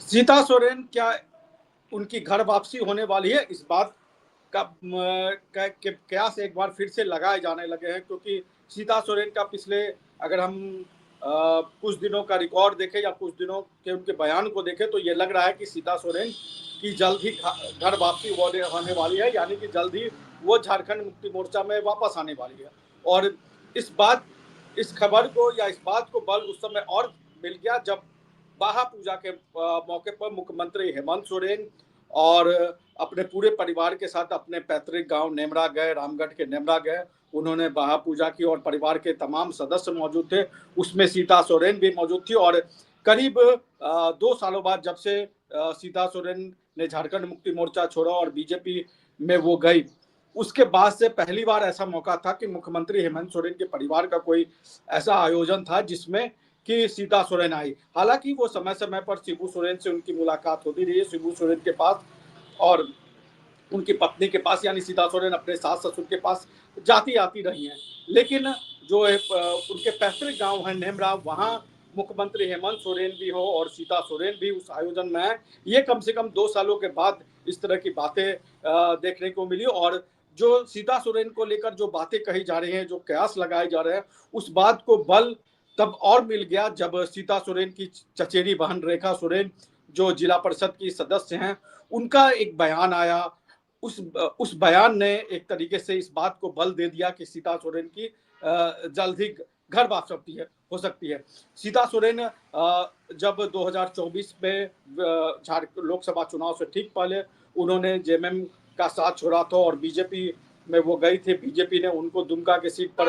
सीता सोरेन क्या उनकी घर वापसी होने वाली है, इस बात का कयास एक बार फिर से लगाए जाने लगे हैं, क्योंकि सीता सोरेन का पिछले, अगर हम कुछ दिनों का रिकॉर्ड देखें या कुछ दिनों के उनके बयान को देखें, तो ये लग रहा है कि सीता सोरेन की जल्द ही घर वापसी होने वाली है, यानी कि जल्द ही वो झारखंड मुक्ति मोर्चा में वापस आने वाली है। और इस बात इस खबर को या इस बात को बल उस समय और मिल गया जब बाहा पूजा के मौके पर मुख्यमंत्री हेमंत सोरेन और अपने पूरे परिवार के साथ अपने पैतृक गांव नेमरा गए, रामगढ़ के नेमरा गए। उन्होंने बाहा पूजा की और परिवार के तमाम सदस्य मौजूद थे, उसमें सीता सोरेन भी मौजूद थी। और करीब 2 सालों बाद जब से सीता सोरेन ने झारखंड मुक्ति मोर्चा छोड़ा और बीजेपी में वो गई, उसके बाद से पहली बार ऐसा मौका था कि मुख्यमंत्री हेमंत सोरेन के परिवार का कोई ऐसा आयोजन था जिसमें कि सीता सोरेन आई। हालांकि वो समय समय पर शिबू सोरेन से उनकी मुलाकात होती रही है, शिबू सोरेन के पास और उनकी पत्नी के पास, यानी सीता सोरेन अपने सास ससुर के पास जाती आती रही हैं। लेकिन जो उनके पैतृक गांव है नेमरा, वहां मुख्यमंत्री हेमंत सोरेन भी हो और सीता सोरेन भी उस आयोजन में है, ये कम से कम 2 सालों के बाद इस तरह की बातें देखने को मिली। और जो सीता सोरेन को लेकर जो बातें कही जा रही हैं, जो कयास लगाए जा रहे हैं, उस बात को बल तब और मिल गया जब सीता सोरेन की चचेरी बहन रेखा सोरेन, जो जिला परिषद की सदस्य हैं, उनका एक बयान आया। उस बयान ने एक तरीके से इस बात को बल दे दिया कि सीता सोरेन की जल्द ही घर वापसी हो सकती है। सीता सोरेन जब 2024 में लोकसभा चुनाव से ठीक पहले उन्होंने जेएमएम का साथ छोड़ा था और बीजेपी में वो गई थी। बीजेपी ने उनको दुमका की सीट पर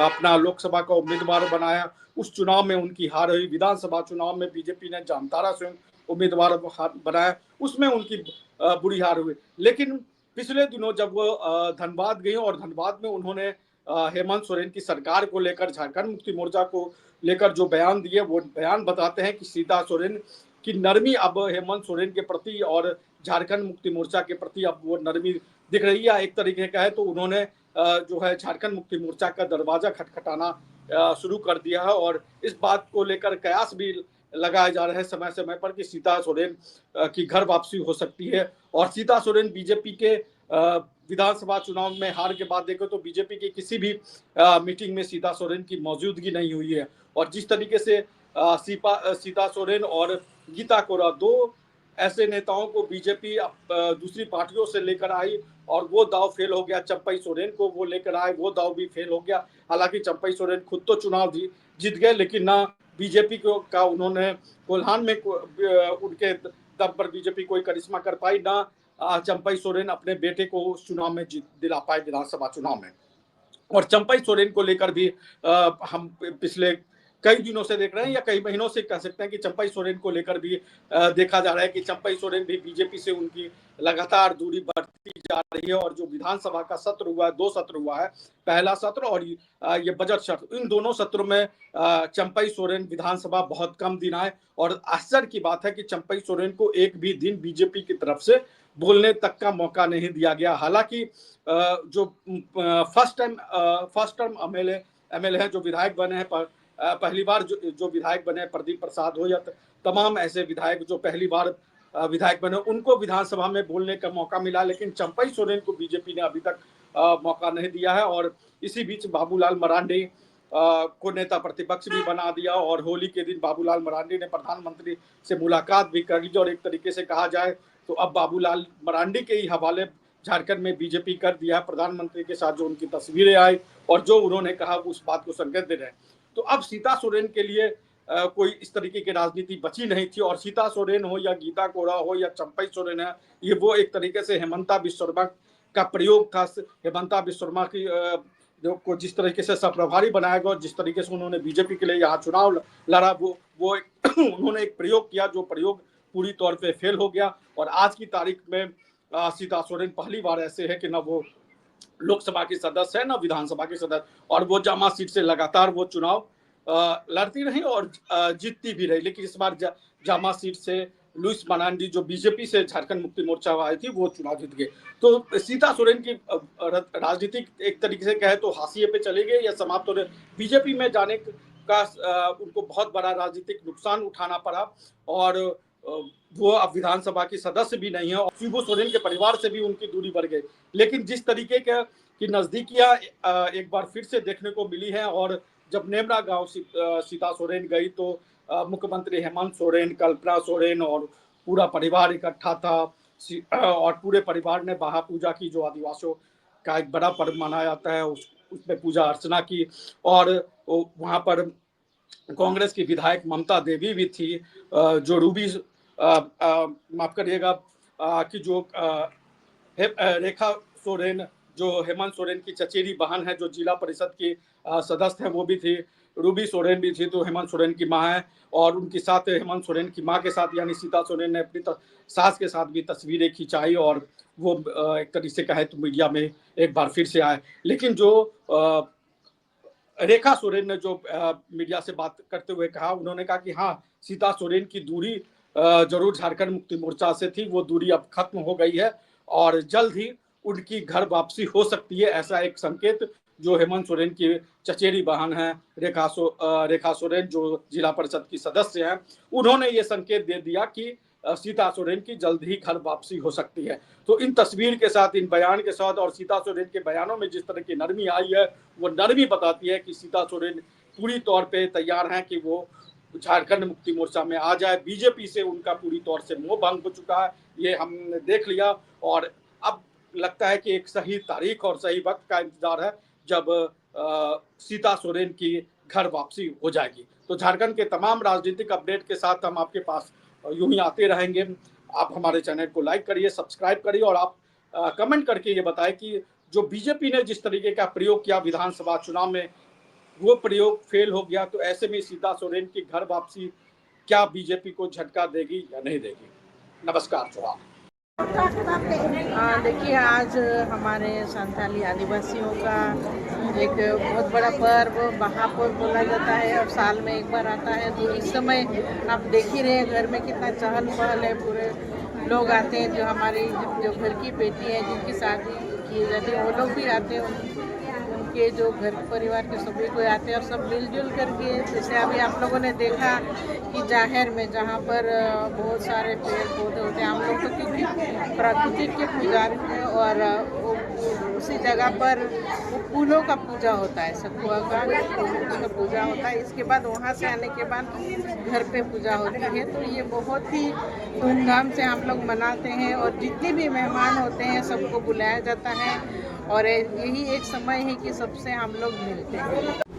अपना लोकसभा का उम्मीदवार बनाया। उस चुनाव में उनकी हार हुई। विधानसभा चुनाव में बीजेपी ने जामतारा से उम्मीदवार बनाया, उसमें उनकी बुरी हार हुई। लेकिन पिछले दिनों जब वो धनबाद गई और धनबाद में उन्होंने हेमंत सोरेन की सरकार को लेकर, झारखंड मुक्ति मोर्चा को लेकर जो बयान दिए, वो बयान बताते हैं कि सीता सोरेन की नरमी अब हेमंत सोरेन के प्रति और झारखंड मुक्ति मोर्चा के प्रति अब वो नरमी दिख रही है। एक तरीके का है तो उन्होंने जो है झारखंड मुक्ति मोर्चा का दरवाजा खटखटाना शुरू कर दिया है। और इस बात को लेकर कयास भी लगाए जा रहे हैं समय समय पर कि सीता सोरेन की घर वापसी हो सकती है। और सीता सोरेन बीजेपी के विधानसभा चुनाव में हार के बाद देखो तो बीजेपी की किसी भी मीटिंग में सीता सोरेन की मौजूदगी नहीं हुई है। और जिस तरीके से सीता सोरेन और गीता कोरा, दो ऐसे नेताओं को बीजेपी दूसरी पार्टियों से लेकर आई और वो दाव फेल हो गया। चंपई सोरेन को वो लेकर आए, वो दाव भी फेल हो गया। हालांकि चंपई सोरेन खुद तो चुनाव जीत गए, लेकिन ना बीजेपी को का उन्होंने कोल्हान में उनके दम पर बीजेपी कोई करिश्मा कर पाई, ना चंपई सोरेन अपने बेटे को उस चुनाव में जीत दिला पाए विधानसभा चुनाव में। और चंपई सोरेन को लेकर भी हम पिछले कई दिनों से देख रहे हैं या कई महीनों से कह सकते हैं कि चंपई सोरेन को लेकर भी देखा जा रहा है कि चंपई सोरेन भी बीजेपी से उनकी लगातार दूरी बढ़ती जा रही है। और जो विधानसभा का सत्र हुआ है, 2 सत्र हुआ है, पहला सत्र और ये बजट सत्र, इन दोनों सत्रों में चंपई सोरेन विधानसभा बहुत कम दिन आए। और आश्चर्य की बात है कि चंपई सोरेन को एक भी दिन बीजेपी की तरफ से बोलने तक का मौका नहीं दिया गया। हालांकि जो फर्स्ट टर्म एमएलए हैं, जो विधायक बने हैं, पहली बार जो विधायक बने हैं, प्रदीप प्रसाद हो या तमाम ऐसे विधायक जो पहली बार विधायक बने, उनको विधानसभा में बोलने का मौका मिला। लेकिन चंपई सोरेन को बीजेपी ने अभी तक मौका नहीं दिया है। और इसी बीच बाबूलाल मरांडी को नेता प्रतिपक्ष भी बना दिया और होली के दिन बाबूलाल मरांडी ने प्रधानमंत्री से मुलाकात भी कर ली। और एक तरीके से कहा जाए तो अब बाबूलाल मरांडी के ही हवाले झारखंड में बीजेपी कर दिया है। प्रधानमंत्री के साथ जो उनकी तस्वीरें आई और जो उन्होंने कहा, उस बात को संकेत दे रहे हैं। तो अब सीता सोरेन के लिए कोई इस तरीके की राजनीति बची नहीं थी। और सीता सोरेन हो या गीता कोड़ा हो या चंपई सोरेन है, ये वो एक तरीके से हेमंता विश्वकर्मा का प्रयोग था। हेमंता विश्वकर्मा की को जिस तरीके से प्रभारी बनाया गया, जिस तरीके से उन्होंने बीजेपी के लिए यहाँ चुनाव लड़ा, वो उन्होंने एक प्रयोग किया जो प्रयोग पूरी तौर पे फेल हो गया। और आज की तारीख में सीता सोरेन पहली बार ऐसे है कि ना वो लोकसभा की सदस्य है ना विधानसभा की सदस्य, और वो जामा सीट से लगातार वो चुनाव लड़ती रही और जीतती भी रही। लेकिन इस बार जामा सीट से लुइस मरांडी, जो बीजेपी से झारखंड मुक्ति मोर्चा आई थी, वो चुनाव जीत गए। तो सीता सोरेन की राजनीतिक एक तरीके से कहे तो हाशिए पे चले गए या समाप्त हो रहे। बीजेपी में जाने का उनको बहुत बड़ा राजनीतिक नुकसान उठाना पड़ा। और वो अब विधानसभा की सदस्य भी नहीं है और शिबू सोरेन के परिवार से भी उनकी दूरी बढ़ गई। लेकिन जिस तरीके की नज़दीकियाँ एक बार फिर से देखने को मिली हैं और जब नेमरा गाँव सीता सोरेन गई तो मुख्यमंत्री हेमंत सोरेन, कल्पना सोरेन और पूरा परिवार इकट्ठा था और पूरे परिवार ने बहा पूजा की, जो आदिवासियों का एक बड़ा पर्व माना जाता है, उसमें पूजा अर्चना की। और वहाँ पर कांग्रेस की विधायक ममता देवी भी थी, जो रूबी माफ करिएगा कि जो रेखा सोरेन जो हेमंत सोरेन की चचेरी बहन है, जो जिला परिषद की सदस्य है, वो भी थी। रूबी सोरेन भी थी, तो हेमंत सोरेन की माँ है। और उनके साथ हेमंत सोरेन की माँ के साथ यानी सीता सोरेन ने अपनी सास के साथ भी तस्वीरें खिंचाई और वो एक तरीके से कहे तो मीडिया में एक बार फिर से आए। लेकिन जो रेखा सोरेन ने जो मीडिया से बात करते हुए कहा, उन्होंने कहा कि हाँ, सीता सोरेन की दूरी जरूर झारखंड मुक्ति मोर्चा से थी, वो दूरी अब खत्म हो गई है और जल्द ही उनकी घर वापसी हो सकती है। ऐसा एक संकेत जो हेमंत सोरेन की चचेरी बहन है रेखा सोरेन, जो जिला परिषद की सदस्य हैं, उन्होंने ये संकेत दे दिया कि सीता सोरेन की जल्द ही घर वापसी हो सकती है। तो इन तस्वीर के साथ, इन बयान के साथ और सीता सोरेन के बयानों में जिस तरह की नरमी आई है, वो नरमी बताती है कि सीता सोरेन पूरी तौर पे तैयार हैं कि वो झारखंड मुक्ति मोर्चा में आ जाए। बीजेपी से उनका पूरी तौर से मोह भंग हो चुका है, ये हमने देख लिया। और अब लगता है कि एक सही तारीख और सही वक्त का इंतजार है जब सीता सोरेन की घर वापसी हो जाएगी। तो झारखंड के तमाम राजनीतिक अपडेट के साथ हम आपके पास यूं ही आते रहेंगे। आप हमारे चैनल को लाइक करिए, सब्सक्राइब करिए और आप कमेंट करके ये बताएं कि जो बीजेपी ने जिस तरीके का प्रयोग किया विधानसभा चुनाव में, वो प्रयोग फेल हो गया। तो ऐसे में सीता सोरेन की घर वापसी क्या बीजेपी को झटका देगी या नहीं देगी? नमस्कार जोहार। देखिए, आज हमारे संथाली आदिवासियों का एक बहुत बड़ा पर्व महापर्व बोला जाता है और साल में एक बार आता है। तो इस समय आप देख ही रहे हैं घर में कितना चहल पहल है, पूरे लोग आते हैं। जो हमारी जो घर की बेटी है जिनकी शादी की जाती है वो लोग भी आते हैं, उनके जो घर परिवार के सभी कोई आते हैं और सब मिलजुल करके, जैसे अभी आप लोगों ने देखा कि जाहिर में जहाँ पर बहुत सारे पेड़ पौधे होते हैं, हम लोग तो क्योंकि प्रकृति के पुजारी हैं और उसी जगह पर वो फूलों का पूजा होता है, सखुआ का पूजा होता है। इसके बाद वहाँ से आने के बाद घर पे पूजा होती है। तो ये बहुत ही धूमधाम से हम लोग मनाते हैं और जितने भी मेहमान होते हैं सबको बुलाया जाता है और यही एक समय है कि सबसे हम लोग मिलते हैं।